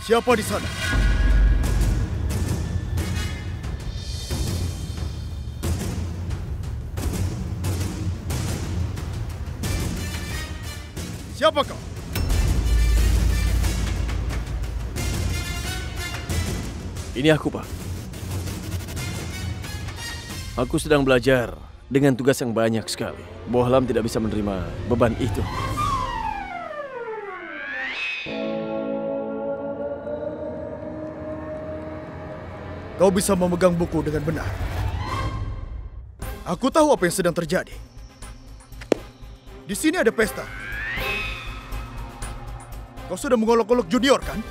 Siapa di sana? Siapa kau? Ini aku, Pak. Aku sedang belajar dengan tugas yang banyak sekali. Bohlam tidak bisa menerima beban itu. Kau bisa memegang buku dengan benar. Aku tahu apa yang sedang terjadi. Di sini ada pesta. Kau sudah mengolok-olok junior, kan?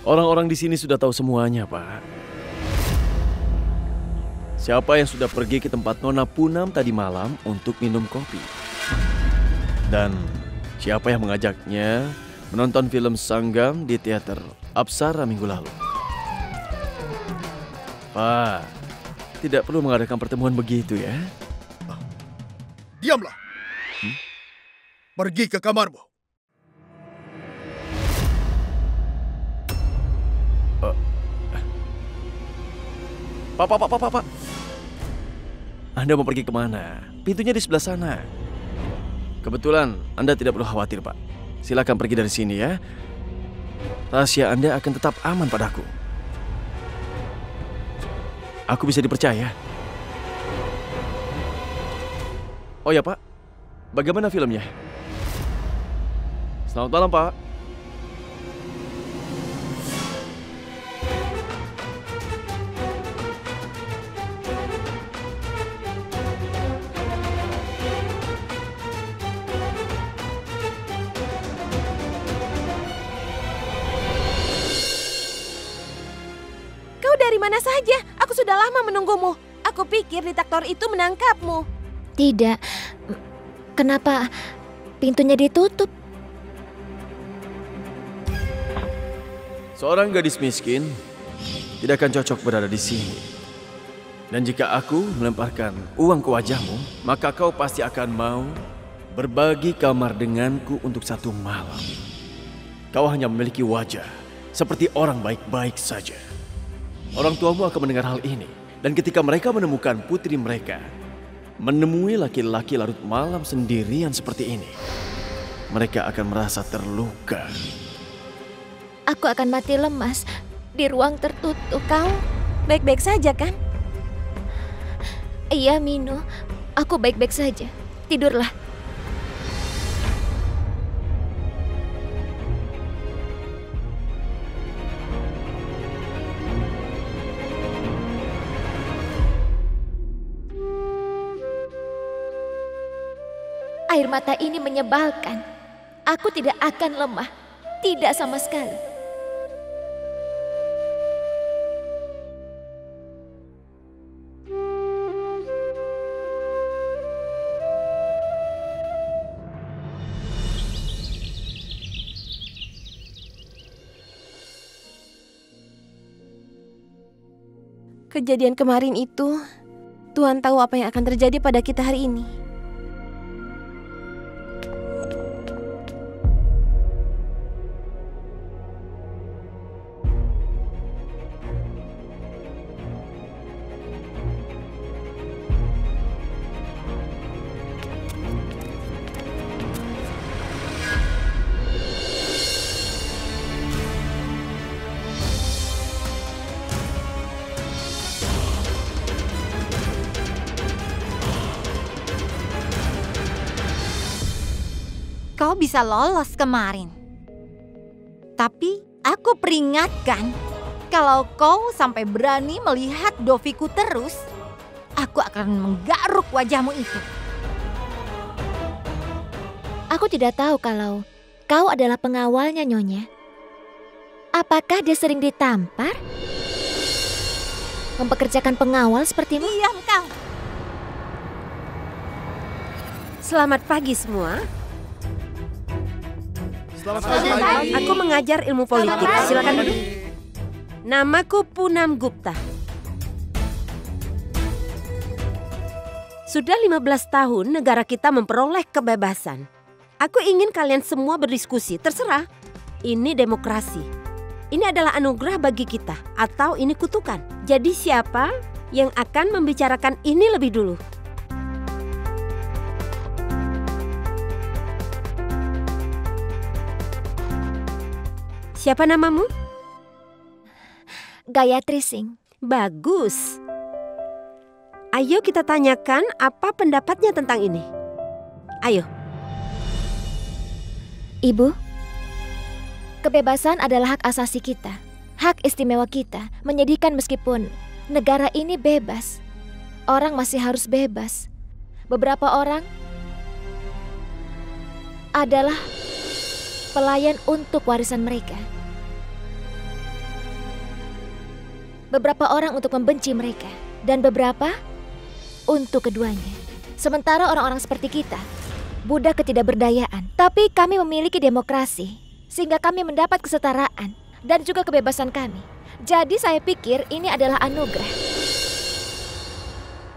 Orang-orang di sini sudah tahu semuanya, Pak. Siapa yang sudah pergi ke tempat Nona Punam tadi malam untuk minum kopi? Dan siapa yang mengajaknya menonton film Sanggam di teater Apsara minggu lalu? Pak, tidak perlu mengadakan pertemuan begitu ya. Diamlah. Pergi ke kamarmu. Pak. Anda mau pergi kemana? Pintunya di sebelah sana. Kebetulan Anda tidak perlu khawatir, Pak. Silakan pergi dari sini ya. Rahasia Anda akan tetap aman padaku. Aku bisa dipercaya. Oh ya, Pak. Bagaimana filmnya? Selamat malam, Pak. Dari mana saja? Aku sudah lama menunggumu. Aku pikir detektor itu menangkapmu. Tidak. Kenapa pintunya ditutup? Seorang gadis miskin tidak akan cocok berada di sini. Dan jika aku melemparkan uang ke wajahmu, maka kau pasti akan mau berbagi kamar denganku untuk satu malam. Kau hanya memiliki wajah seperti orang baik-baik saja. Orang tuamu akan mendengar hal ini. Dan ketika mereka menemukan putri mereka, menemui laki-laki larut malam sendirian seperti ini, mereka akan merasa terluka. Aku akan mati lemas di ruang tertutup. Kau baik-baik saja, kan? Iya, Mino. Aku baik-baik saja. Tidurlah. Air mata ini menyebalkan. Aku tidak akan lemah. Tidak sama sekali. Kejadian kemarin itu, Tuhan tahu apa yang akan terjadi pada kita hari ini. Kau bisa lolos kemarin. Tapi aku peringatkan, kalau kau sampai berani melihat Doviku terus, aku akan menggaruk wajahmu itu. Aku tidak tahu kalau kau adalah pengawalnya, Nyonya. Apakah dia sering ditampar? Mempekerjakan pengawal sepertimu? Diam kau. Selamat pagi semua. Selamat pagi. Aku mengajar ilmu politik. Silakan duduk. Namaku Punam Gupta. Sudah 15 tahun negara kita memperoleh kebebasan. Aku ingin kalian semua berdiskusi, terserah. Ini demokrasi. Ini adalah anugerah bagi kita atau ini kutukan. Jadi siapa yang akan membicarakan ini lebih dulu? Siapa namamu? Gayatri Singh. Bagus. Ayo kita tanyakan apa pendapatnya tentang ini. Ayo. Ibu, kebebasan adalah hak asasi kita. Hak istimewa kita, menyedihkan meskipun negara ini bebas. Orang masih harus bebas. Beberapa orang adalah pelayan untuk warisan mereka. Beberapa orang untuk membenci mereka. Dan beberapa untuk keduanya. Sementara orang-orang seperti kita, budak ketidakberdayaan. Tapi kami memiliki demokrasi, sehingga kami mendapat kesetaraan dan juga kebebasan kami. Jadi saya pikir ini adalah anugerah.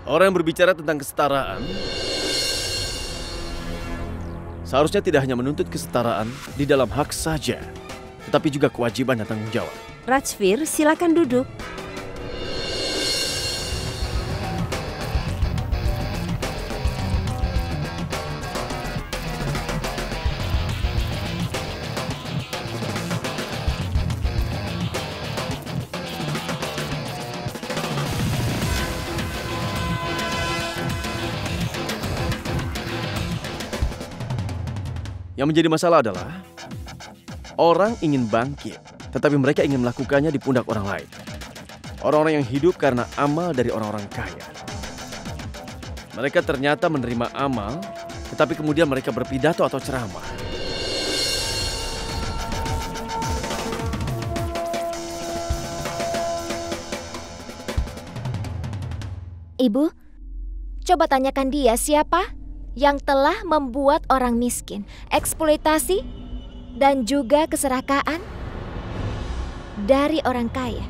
Orang yang berbicara tentang kesetaraan seharusnya tidak hanya menuntut kesetaraan di dalam hak saja, tetapi juga kewajiban dan tanggung jawab. Rajvir, silakan duduk. Yang menjadi masalah adalah orang ingin bangkit, tetapi mereka ingin melakukannya di pundak orang lain. Orang-orang yang hidup karena amal dari orang-orang kaya. Mereka ternyata menerima amal, tetapi kemudian mereka berpidato atau ceramah. Ibu, coba tanyakan dia siapa yang telah membuat orang miskin, eksploitasi, dan juga keserakahan dari orang kaya.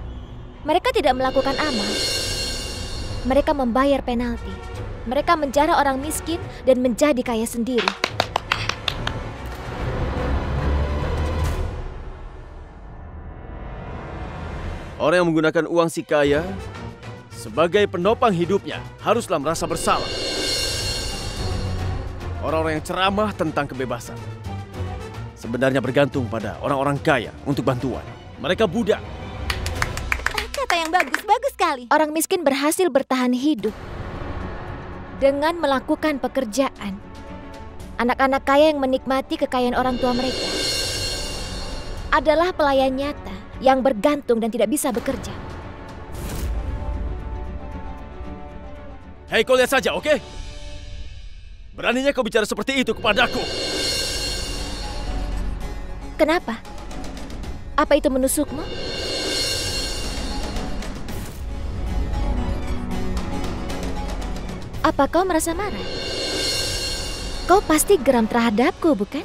Mereka tidak melakukan amal. Mereka membayar penalti. Mereka menjara orang miskin dan menjadi kaya sendiri. Orang yang menggunakan uang si kaya sebagai penopang hidupnya haruslah merasa bersalah. Orang-orang yang ceramah tentang kebebasan sebenarnya bergantung pada orang-orang kaya untuk bantuan. Mereka budak. Kata yang bagus sekali. Orang miskin berhasil bertahan hidup dengan melakukan pekerjaan. Anak-anak kaya yang menikmati kekayaan orang tua mereka adalah pelayan nyata yang bergantung dan tidak bisa bekerja. Hei, kau lihat saja, oke? Beraninya kau bicara seperti itu kepadaku. Kenapa? Apa itu menusukmu? Apa kau merasa marah? Kau pasti geram terhadapku, bukan?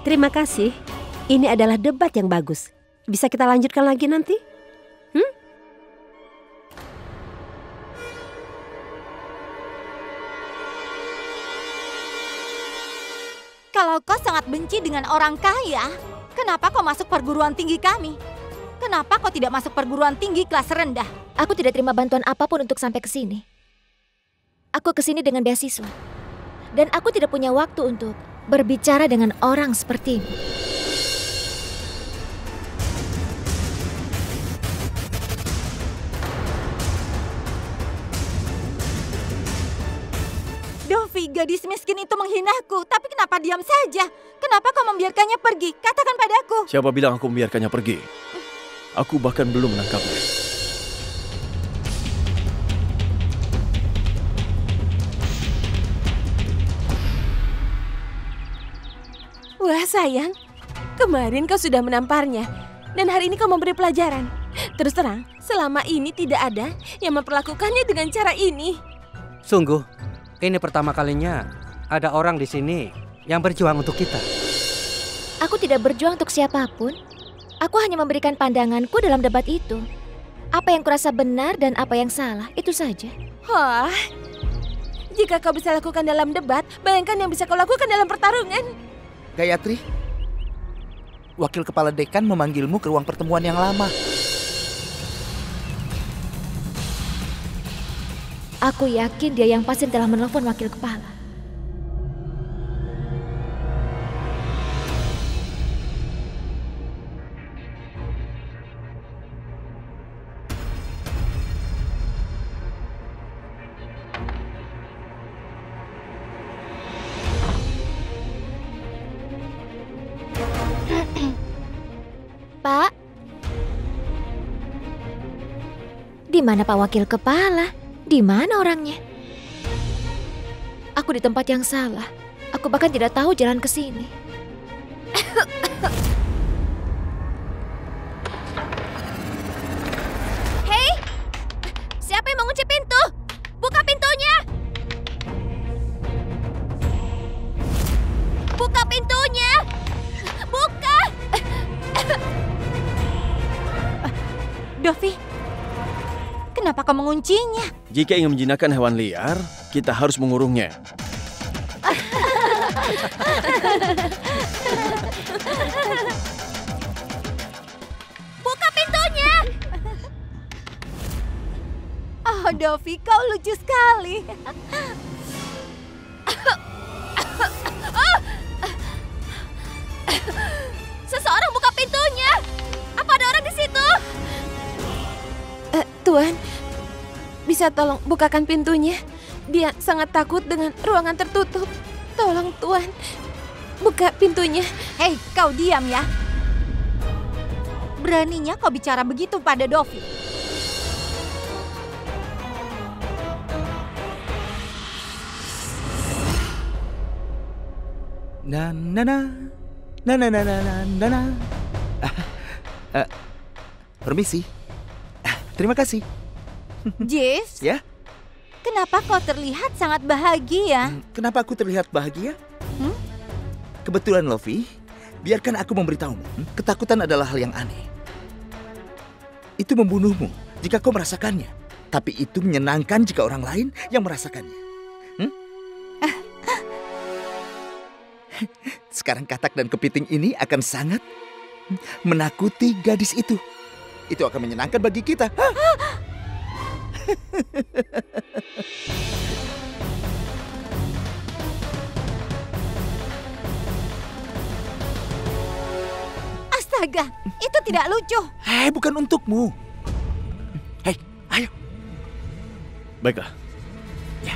Terima kasih. Ini adalah debat yang bagus. Bisa kita lanjutkan lagi nanti? Kalau kau sangat benci dengan orang kaya, kenapa kau masuk perguruan tinggi kami? Kenapa kau tidak masuk perguruan tinggi kelas rendah? Aku tidak terima bantuan apapun untuk sampai ke sini. Aku ke sini dengan beasiswa. Dan aku tidak punya waktu untuk berbicara dengan orang sepertimu. Dovi, gadis miskin itu menghinaku, tapi kenapa diam saja? Kenapa kau membiarkannya pergi? Katakan padaku. Siapa bilang aku membiarkannya pergi? Aku bahkan belum menangkapnya. Wah sayang, kemarin kau sudah menamparnya. Dan hari ini kau memberi pelajaran. Terus terang, selama ini tidak ada yang memperlakukannya dengan cara ini. Sungguh, ini pertama kalinya ada orang di sini yang berjuang untuk kita. Aku tidak berjuang untuk siapapun. Aku hanya memberikan pandanganku dalam debat itu. Apa yang kurasa benar dan apa yang salah, itu saja. Wah, jika kau bisa lakukan dalam debat, bayangkan yang bisa kau lakukan dalam pertarungan. Gayatri, Wakil Kepala Dekan memanggilmu ke ruang pertemuan yang lama. Aku yakin dia yang pasti telah menelpon wakil kepala. Pak, di mana Pak Wakil Kepala? Di mana orangnya? Aku di tempat yang salah. Aku bahkan tidak tahu jalan ke sini. Hei! Siapa yang mengunci pintu? Buka pintunya! Buka pintunya! Buka! Dovi, kenapa kau menguncinya? Jika ingin menjinakkan hewan liar, kita harus mengurungnya. Buka pintunya! Oh, Dovi, kau lucu sekali. Seseorang buka pintunya! Apa ada orang di situ? Tuan, bisa tolong bukakan pintunya? Dia sangat takut dengan ruangan tertutup. Tolong Tuan, buka pintunya. Hei, kau diam ya. Beraninya kau bicara begitu pada Dovi. Na na na na na na na na na. Permisi. Terima kasih. Jis, Ya, kenapa kau terlihat sangat bahagia? kenapa aku terlihat bahagia? Hmm? Kebetulan, Lovi. Biarkan aku memberitahumu. Ketakutan adalah hal yang aneh. Itu membunuhmu jika kau merasakannya. Tapi itu menyenangkan jika orang lain yang merasakannya. Sekarang katak dan kepiting ini akan sangat menakuti gadis itu. Itu akan menyenangkan bagi kita. Astaga, itu tidak lucu. Hei, bukan untukmu. Hei, ayo. Baiklah. Ya.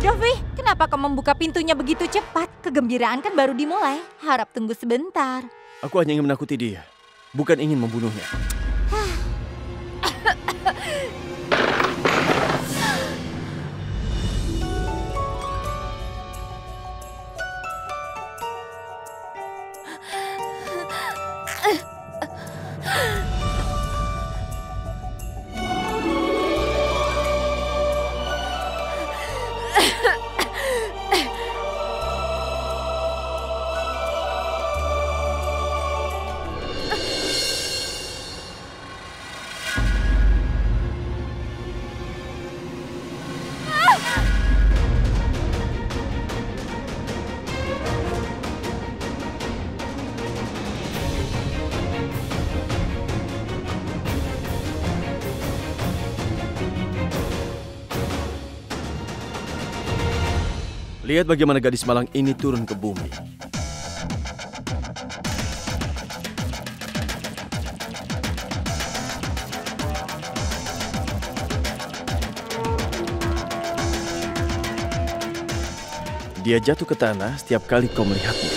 Dovi, kenapa kau membuka pintunya begitu cepat? Kegembiraan kan baru dimulai. Harap tunggu sebentar. Aku hanya ingin menakuti dia, bukan ingin membunuhnya. Lihat bagaimana gadis malang ini turun ke bumi. Dia jatuh ke tanah setiap kali kau melihatnya.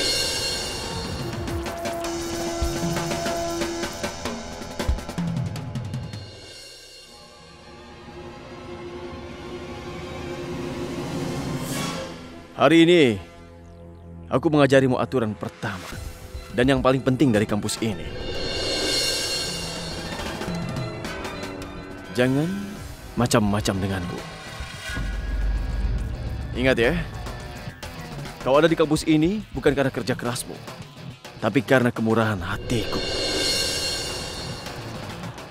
Hari ini, aku mengajarimu aturan pertama dan yang paling penting dari kampus ini. Jangan macam-macam denganku. Ingat ya, kau ada di kampus ini bukan karena kerja kerasmu, tapi karena kemurahan hatiku.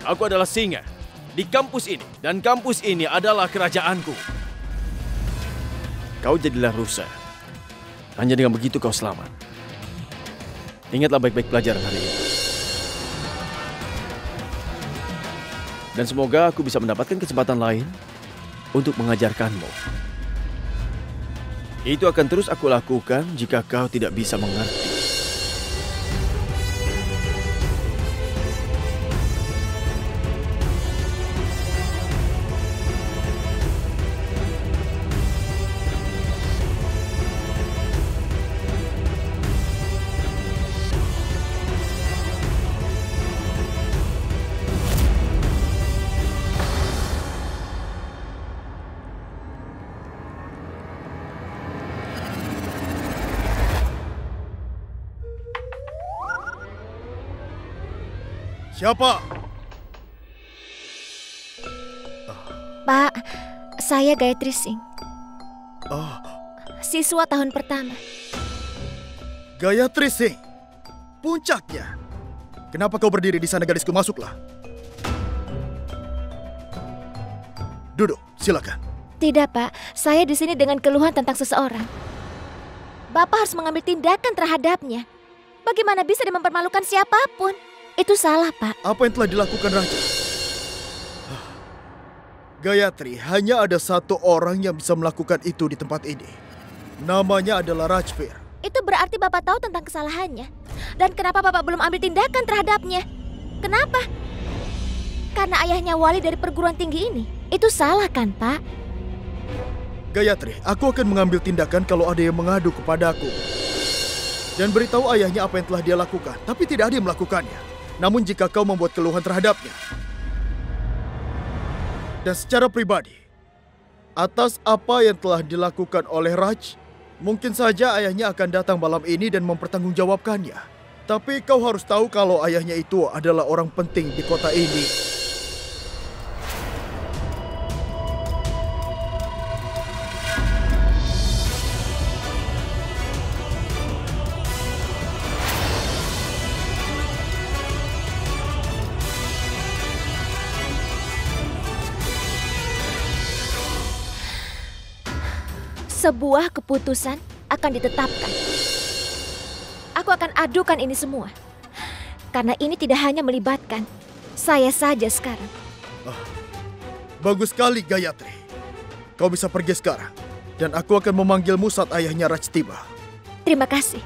Aku adalah singa di kampus ini, dan kampus ini adalah kerajaanku. Kau jadilah rusa. Hanya dengan begitu kau selamat. Ingatlah baik-baik pelajaran hari ini. Dan semoga aku bisa mendapatkan kesempatan lain untuk mengajarkanmu. Itu akan terus aku lakukan jika kau tidak bisa mengerti. Siapa? Pak, saya Gayatri Singh. Oh, Siswa tahun pertama. Gayatri Singh. Puncaknya. Kenapa kau berdiri di sana, gadisku? Masuklah. Duduk, silakan. Tidak, Pak. Saya di sini dengan keluhan tentang seseorang. Bapak harus mengambil tindakan terhadapnya. Bagaimana bisa dia mempermalukan siapapun? Itu salah, Pak. Apa yang telah dilakukan Raja? Gayatri, hanya ada satu orang yang bisa melakukan itu di tempat ini. Namanya adalah Rajvir. Itu berarti Bapak tahu tentang kesalahannya. Dan kenapa Bapak belum ambil tindakan terhadapnya? Kenapa? Karena ayahnya wali dari perguruan tinggi ini. Itu salah kan, Pak? Gayatri, aku akan mengambil tindakan kalau ada yang mengadu kepadaku. Dan beritahu ayahnya apa yang telah dia lakukan. Tapi tidak ada yang melakukannya. Namun jika kau membuat keluhan terhadapnya, dan secara pribadi, atas apa yang telah dilakukan oleh Raj, mungkin saja ayahnya akan datang malam ini dan mempertanggungjawabkannya. Tapi kau harus tahu kalau ayahnya itu adalah orang penting di kota ini. Sebuah keputusan akan ditetapkan. Aku akan adukan ini semua. Karena ini tidak hanya melibatkan saya saja sekarang. Bagus sekali, Gayatri. Kau bisa pergi sekarang. Dan aku akan memanggilmu saat ayahnya Raj tiba. Terima kasih.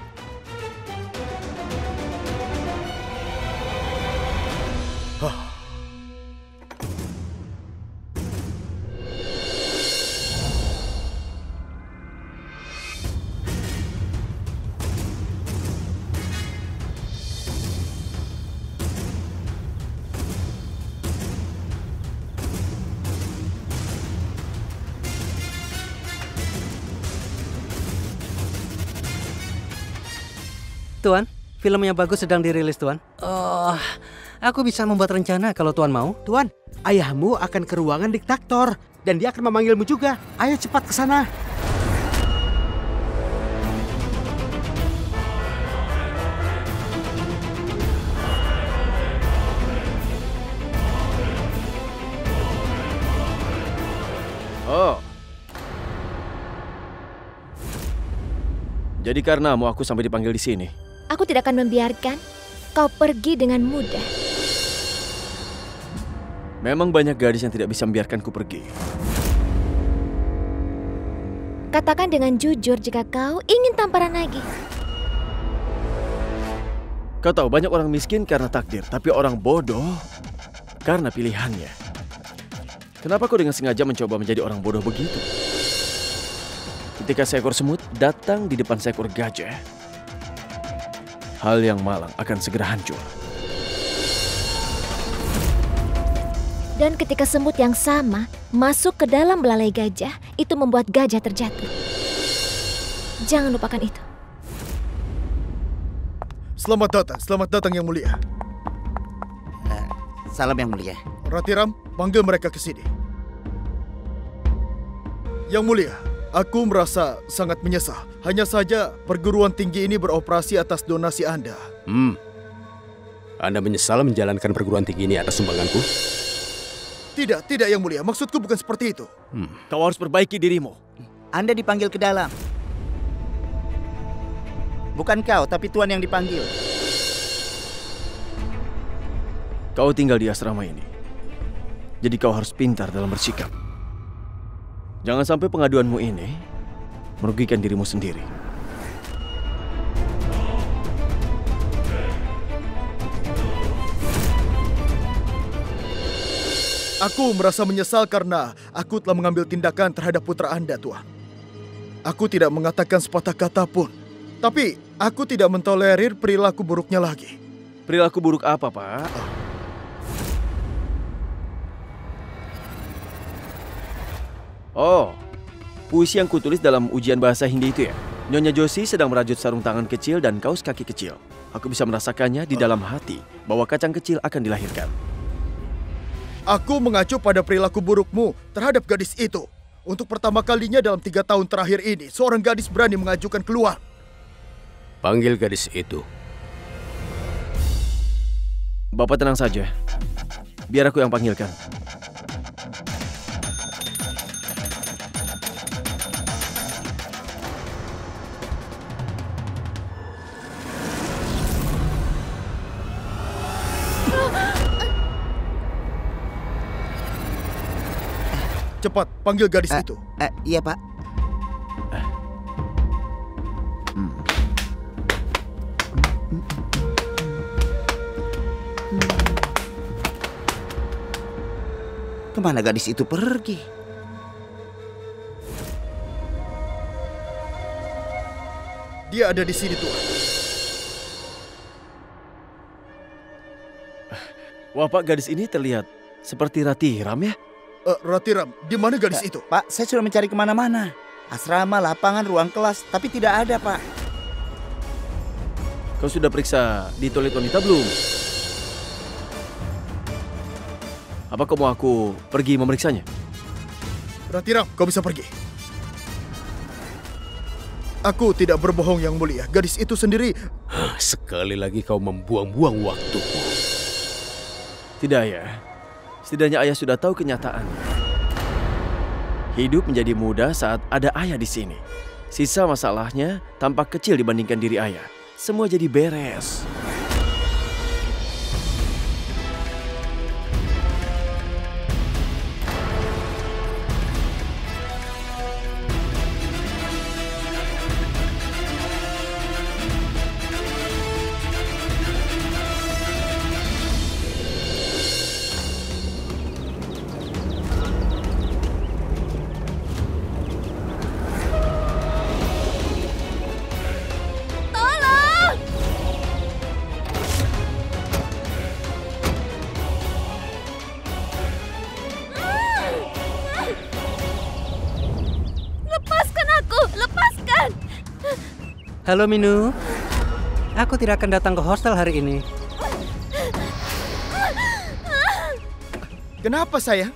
Tuan, film yang bagus sedang dirilis, Tuan. Oh, aku bisa membuat rencana kalau Tuan mau. Tuan, ayahmu akan ke ruangan diktator dan dia akan memanggilmu juga. Ayo cepat ke sana. Oh. Jadi karenamu aku sampai dipanggil di sini. Aku tidak akan membiarkan kau pergi dengan mudah. Memang banyak gadis yang tidak bisa membiarkanku pergi. Katakan dengan jujur jika kau ingin tamparan lagi. Kau tahu banyak orang miskin karena takdir, tapi orang bodoh karena pilihannya. Kenapa kau dengan sengaja mencoba menjadi orang bodoh begitu? Ketika seekor semut datang di depan seekor gajah, hal yang malang akan segera hancur. Dan ketika semut yang sama masuk ke dalam belalai gajah, itu membuat gajah terjatuh. Jangan lupakan itu. Selamat datang Yang Mulia. Salam Yang Mulia. Ratiram, panggil mereka ke sini. Yang Mulia, aku merasa sangat menyesal. Hanya saja perguruan tinggi ini beroperasi atas donasi Anda. Anda menyesal menjalankan perguruan tinggi ini atas sumbanganku? Tidak Yang Mulia. Maksudku bukan seperti itu. Kau harus perbaiki dirimu. Anda dipanggil ke dalam. Bukan kau, tapi Tuan yang dipanggil. Kau tinggal di asrama ini. Jadi kau harus pintar dalam bersikap. Jangan sampai pengaduanmu ini merugikan dirimu sendiri. Aku merasa menyesal karena aku telah mengambil tindakan terhadap putra Anda, Tuan. Aku tidak mengatakan sepatah kata pun. Tapi aku tidak mentolerir perilaku buruknya lagi. Perilaku buruk apa, Pak? Oh, puisi yang kutulis dalam ujian bahasa Hindi itu ya? Nyonya Josie sedang merajut sarung tangan kecil dan kaus kaki kecil. Aku bisa merasakannya di dalam hati bahwa kacang kecil akan dilahirkan. Aku mengacu pada perilaku burukmu terhadap gadis itu. Untuk pertama kalinya dalam 3 tahun terakhir ini, seorang gadis berani mengajukan keluar. Panggil gadis itu. Bapak tenang saja. Biar aku yang panggilkan. Cepat, panggil gadis itu. Iya, Pak. Kemana gadis itu pergi? Dia ada di sini, Tuan. Wah, Pak, gadis ini terlihat seperti Ratiram ya? Ratiram, di mana gadis itu? Pak, saya sudah mencari kemana-mana. Asrama, lapangan, ruang kelas, tapi tidak ada, Pak. Kau sudah periksa di toilet wanita belum? Apa kau mau aku pergi memeriksanya? Ratiram, kau bisa pergi. Aku tidak berbohong, Yang Mulia. Gadis itu sendiri... Sekali lagi kau membuang-buang waktumu. Tidak ya. Setidaknya ayah sudah tahu kenyataan. Hidup menjadi mudah saat ada ayah di sini. Sisa masalahnya tampak kecil dibandingkan diri ayah. Semua jadi beres. Halo Minu, aku tidak akan datang ke hostel hari ini. Kenapa, sayang?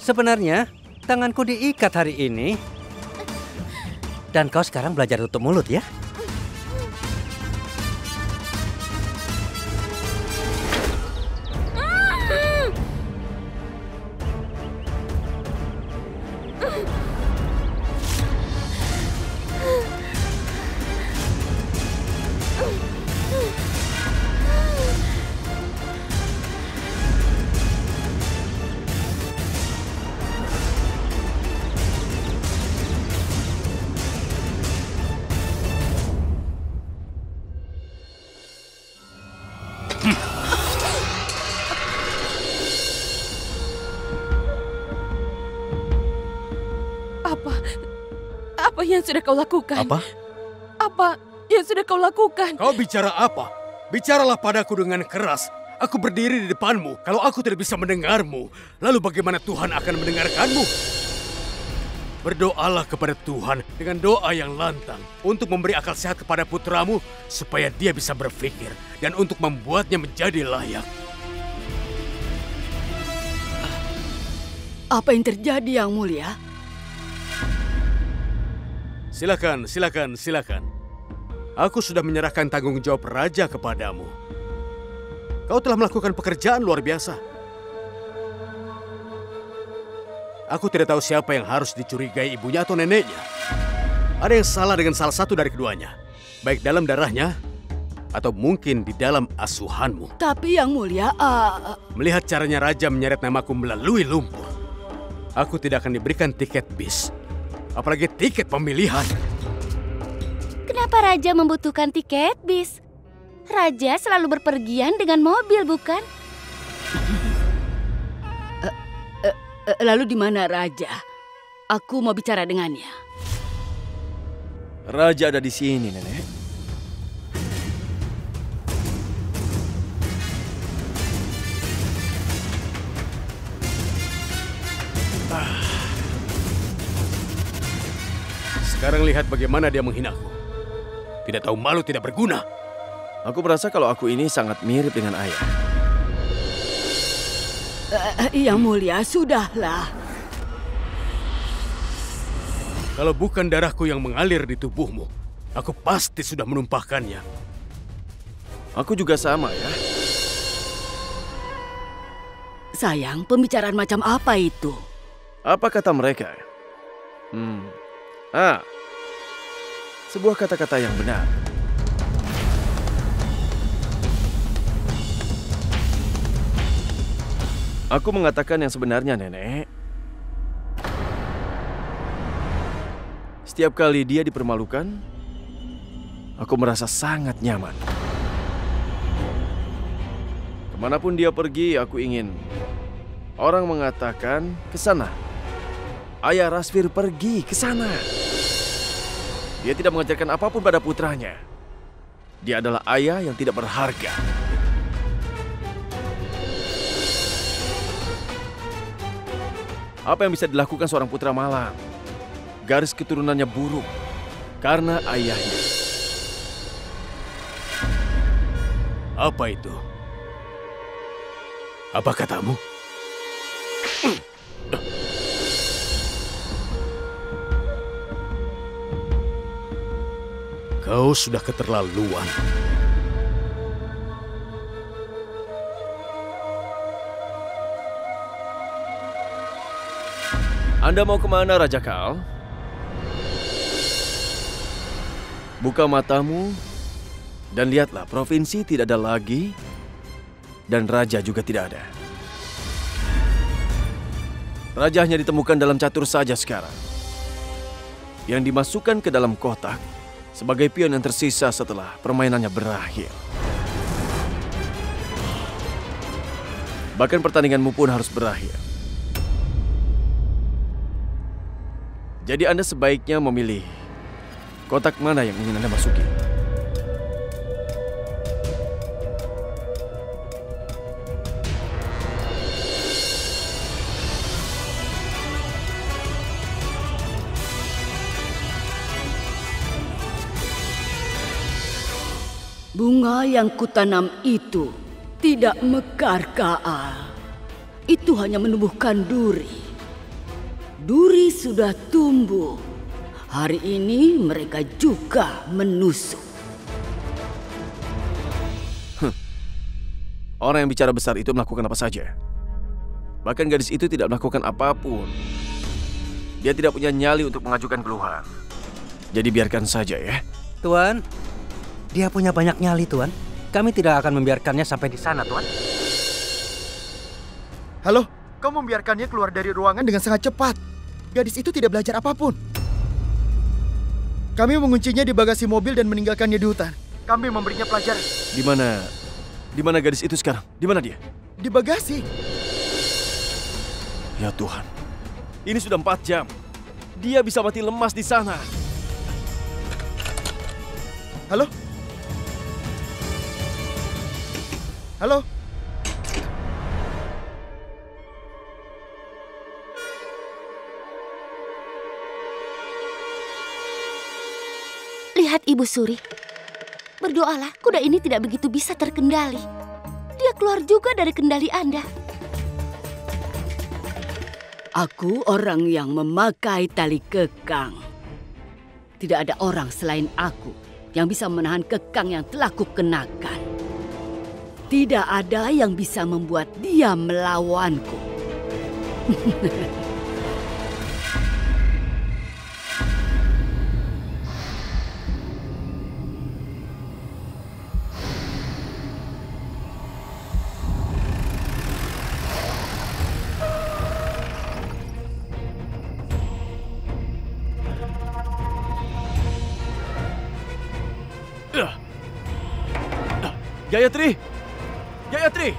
Sebenarnya, tanganku diikat hari ini. Dan kau sekarang belajar tutup mulut ya. yang sudah kau lakukan? Apa? Apa yang sudah kau lakukan? Kau bicara apa? Bicaralah padaku dengan keras. Aku berdiri di depanmu. Kalau aku tidak bisa mendengarmu, lalu bagaimana Tuhan akan mendengarkanmu? Berdoalah kepada Tuhan dengan doa yang lantang untuk memberi akal sehat kepada putramu supaya dia bisa berpikir dan untuk membuatnya menjadi layak. Apa yang terjadi, Yang Mulia? Silakan. Aku sudah menyerahkan tanggung jawab raja kepadamu. Kau telah melakukan pekerjaan luar biasa. Aku tidak tahu siapa yang harus dicurigai, ibunya atau neneknya. Ada yang salah dengan salah satu dari keduanya. Baik dalam darahnya, atau mungkin di dalam asuhanmu. Tapi Yang Mulia, Melihat caranya raja menyeret namaku melalui lumpur, aku tidak akan diberikan tiket bis. Apalagi tiket pemilihan. Kenapa Raja membutuhkan tiket bis? Raja selalu berpergian dengan mobil, bukan? Lalu di mana Raja? Aku mau bicara dengannya. Raja ada di sini, Nenek. Sekarang lihat bagaimana dia menghinaku. Tidak tahu malu, tidak berguna. Aku merasa kalau aku ini sangat mirip dengan ayah. Yang Mulia, sudahlah. Kalau bukan darahku yang mengalir di tubuhmu, aku pasti sudah menumpahkannya. Aku juga sama, ya. Sayang, pembicaraan macam apa itu? Apa kata mereka? Sebuah kata-kata yang benar. Aku mengatakan yang sebenarnya, Nenek. Setiap kali dia dipermalukan, aku merasa sangat nyaman. Kemanapun dia pergi, aku ingin orang mengatakan ke sana. Ayah Rasvir pergi ke sana. Dia tidak mengajarkan apapun pada putranya. Dia adalah ayah yang tidak berharga. Apa yang bisa dilakukan seorang putra malang? Garis keturunannya buruk karena ayahnya. Apa itu? Apa katamu? Kau sudah keterlaluan. Anda mau kemana, Raja Kal? Buka matamu dan lihatlah, provinsi tidak ada lagi dan raja juga tidak ada. Raja hanya ditemukan dalam catur saja sekarang, yang dimasukkan ke dalam kotak sebagai pion yang tersisa setelah permainannya berakhir. Bahkan pertandinganmu pun harus berakhir. Jadi Anda sebaiknya memilih kotak mana yang ingin Anda masuki. Bunga yang kutanam itu tidak mekar, Kaal. Itu hanya menumbuhkan duri. Duri sudah tumbuh. Hari ini mereka juga menusuk. Orang yang bicara besar itu melakukan apa saja. Bahkan gadis itu tidak melakukan apapun. Dia tidak punya nyali untuk mengajukan keluhan. Jadi biarkan saja ya. Tuan, dia punya banyak nyali, Tuan. Kami tidak akan membiarkannya sampai di sana, Tuan. Halo, kau membiarkannya keluar dari ruangan dengan sangat cepat. Gadis itu tidak belajar apapun. Kami menguncinya di bagasi mobil dan meninggalkannya di hutan. Kami memberinya pelajaran. Di mana gadis itu sekarang? Di mana dia? Di bagasi. Ya Tuhan, ini sudah 4 jam. Dia bisa mati lemas di sana. Halo? Halo? Lihat Ibu Suri. Berdoalah, kuda ini tidak begitu bisa terkendali. Dia keluar juga dari kendali Anda. Aku orang yang memakai tali kekang. Tidak ada orang selain aku yang bisa menahan kekang yang telah kukenakan. Tidak ada yang bisa membuat dia melawanku. Gayatri! Gayatri!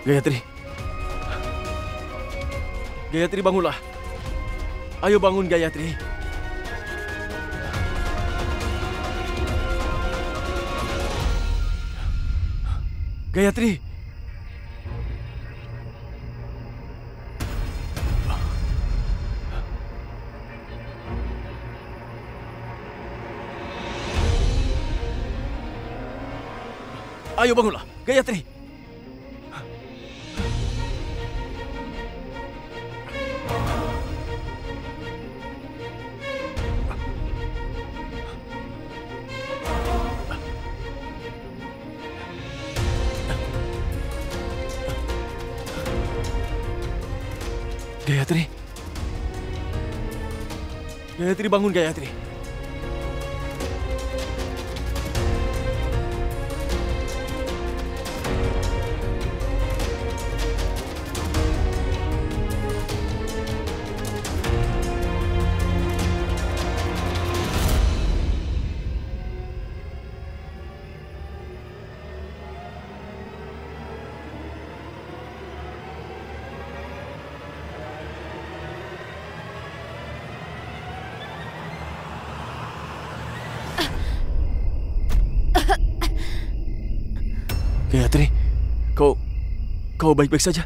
Gayatri. Gayatri, bangunlah. Ayo bangun, Gayatri. Gayatri. Ayo bangunlah, Gayatri. Gayatri. Gayatri, bangun, Gayatri. Gayatri, kau baik-baik saja?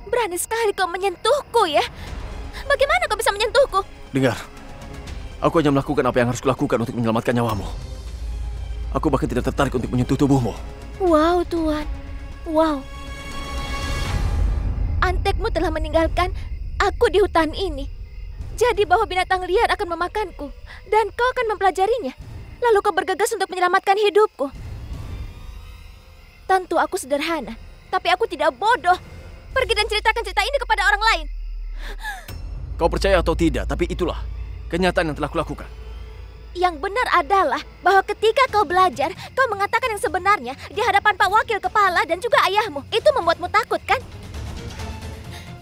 Berani sekali kau menyentuhku ya. Bagaimana kau bisa menyentuhku? Dengar, aku hanya melakukan apa yang harus kulakukan untuk menyelamatkan nyawamu. Aku bahkan tidak tertarik untuk menyentuh tubuhmu. Wow, Tuan. Wow. Antekmu telah meninggalkan aku di hutan ini. Jadi bahwa binatang liar akan memakanku. Dan kau akan mempelajarinya. Lalu kau bergegas untuk menyelamatkan hidupku. Tentu aku sederhana. Tapi aku tidak bodoh. Pergi dan ceritakan cerita ini kepada orang lain. Kau percaya atau tidak, tapi itulah kenyataan yang telah kulakukan. Yang benar adalah bahwa ketika kau belajar, kau mengatakan yang sebenarnya di hadapan Pak Wakil Kepala dan juga ayahmu. Itu membuatmu takut, kan?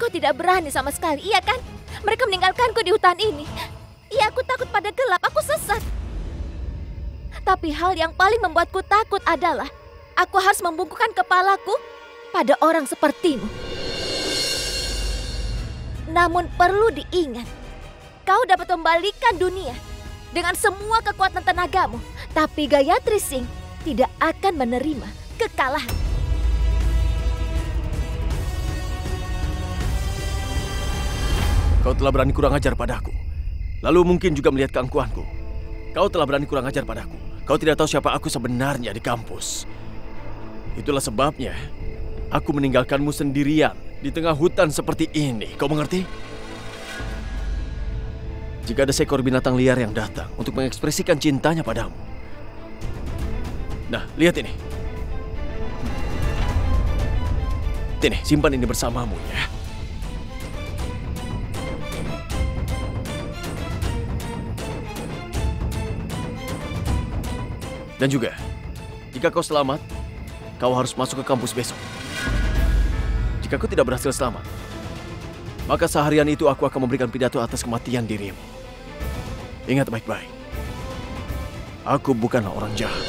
Kau tidak berani sama sekali, iya kan? Mereka meninggalkanku di hutan ini. Iya, aku takut pada gelap, aku sesat. Tapi hal yang paling membuatku takut adalah aku harus membungkukkan kepalaku pada orang sepertimu. Namun perlu diingat, kau dapat membalikan dunia dengan semua kekuatan tenagamu. Tapi Gayatri Singh tidak akan menerima kekalahan. Kau telah berani kurang ajar padaku. Lalu mungkin juga melihat keangkuhanku. Kau telah berani kurang ajar padaku. Kau tidak tahu siapa aku sebenarnya di kampus. Itulah sebabnya aku meninggalkanmu sendirian di tengah hutan seperti ini. Kau mengerti? Jika ada seekor binatang liar yang datang untuk mengekspresikan cintanya padamu. Nah, lihat ini. Ini, simpan ini bersamamu ya. Dan juga, jika kau selamat, kau harus masuk ke kampus besok. Jika kau tidak berhasil selamat, maka seharian itu aku akan memberikan pidato atas kematian dirimu. Ingat baik-baik, aku bukanlah orang jahat.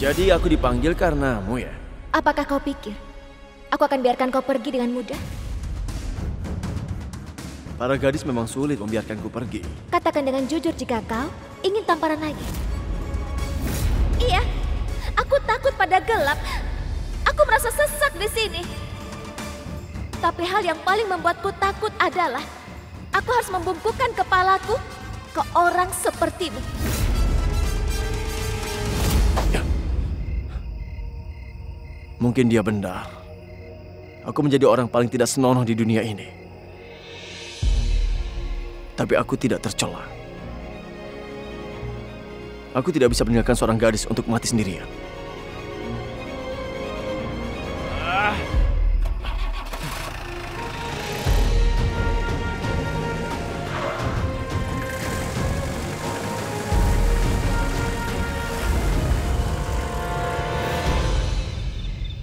Jadi aku dipanggil karenamu ya? Apakah kau pikir aku akan biarkan kau pergi dengan mudah? Para gadis memang sulit membiarkanku pergi. Katakan dengan jujur jika kau ingin tamparan lagi. Iya, aku takut pada gelap. Aku merasa sesak di sini. Tapi hal yang paling membuatku takut adalah aku harus membungkukkan kepalaku ke orang sepertimu. Mungkin dia benar. Aku menjadi orang paling tidak senonoh di dunia ini. Tapi aku tidak tercela. Aku tidak bisa meninggalkan seorang gadis untuk mati sendirian.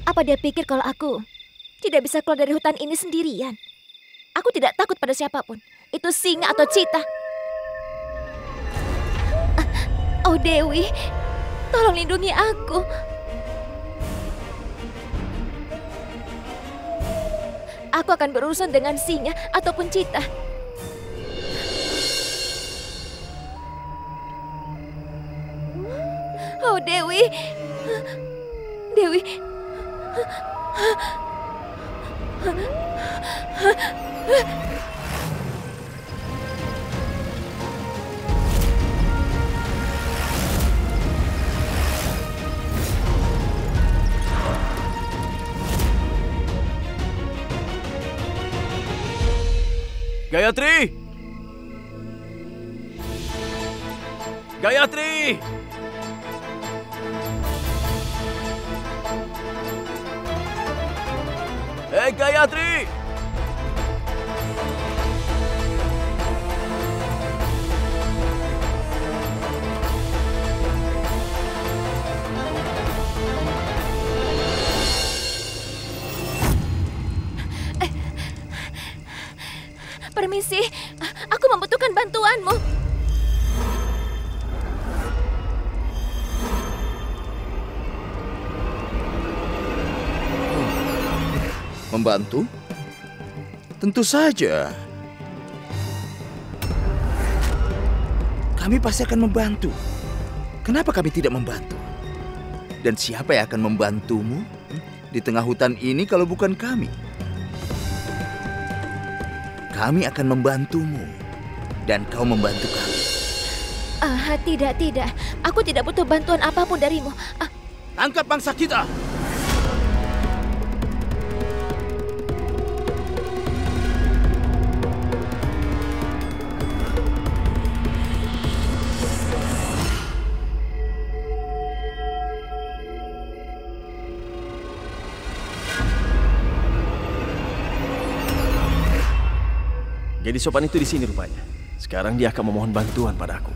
Apa dia pikir kalau aku tidak bisa keluar dari hutan ini sendirian? Aku tidak takut pada siapapun. Itu singa atau cita. Oh Dewi, tolong lindungi aku. Aku akan berurusan dengan singa ataupun cita. Oh Dewi, Dewi. Gayatri! Gayatri! Hei Gayatri! Permisi, aku membutuhkan bantuanmu. Membantu? Tentu saja. kami pasti akan membantu. Kenapa kami tidak membantu? Dan siapa yang akan membantumu di tengah hutan ini kalau bukan kami? Kami akan membantumu dan kau membantu kami. Tidak. Aku tidak butuh bantuan apapun darimu. Tangkap bangsa kita! Jadi sopan itu di sini rupanya. Sekarang dia akan memohon bantuan padaku.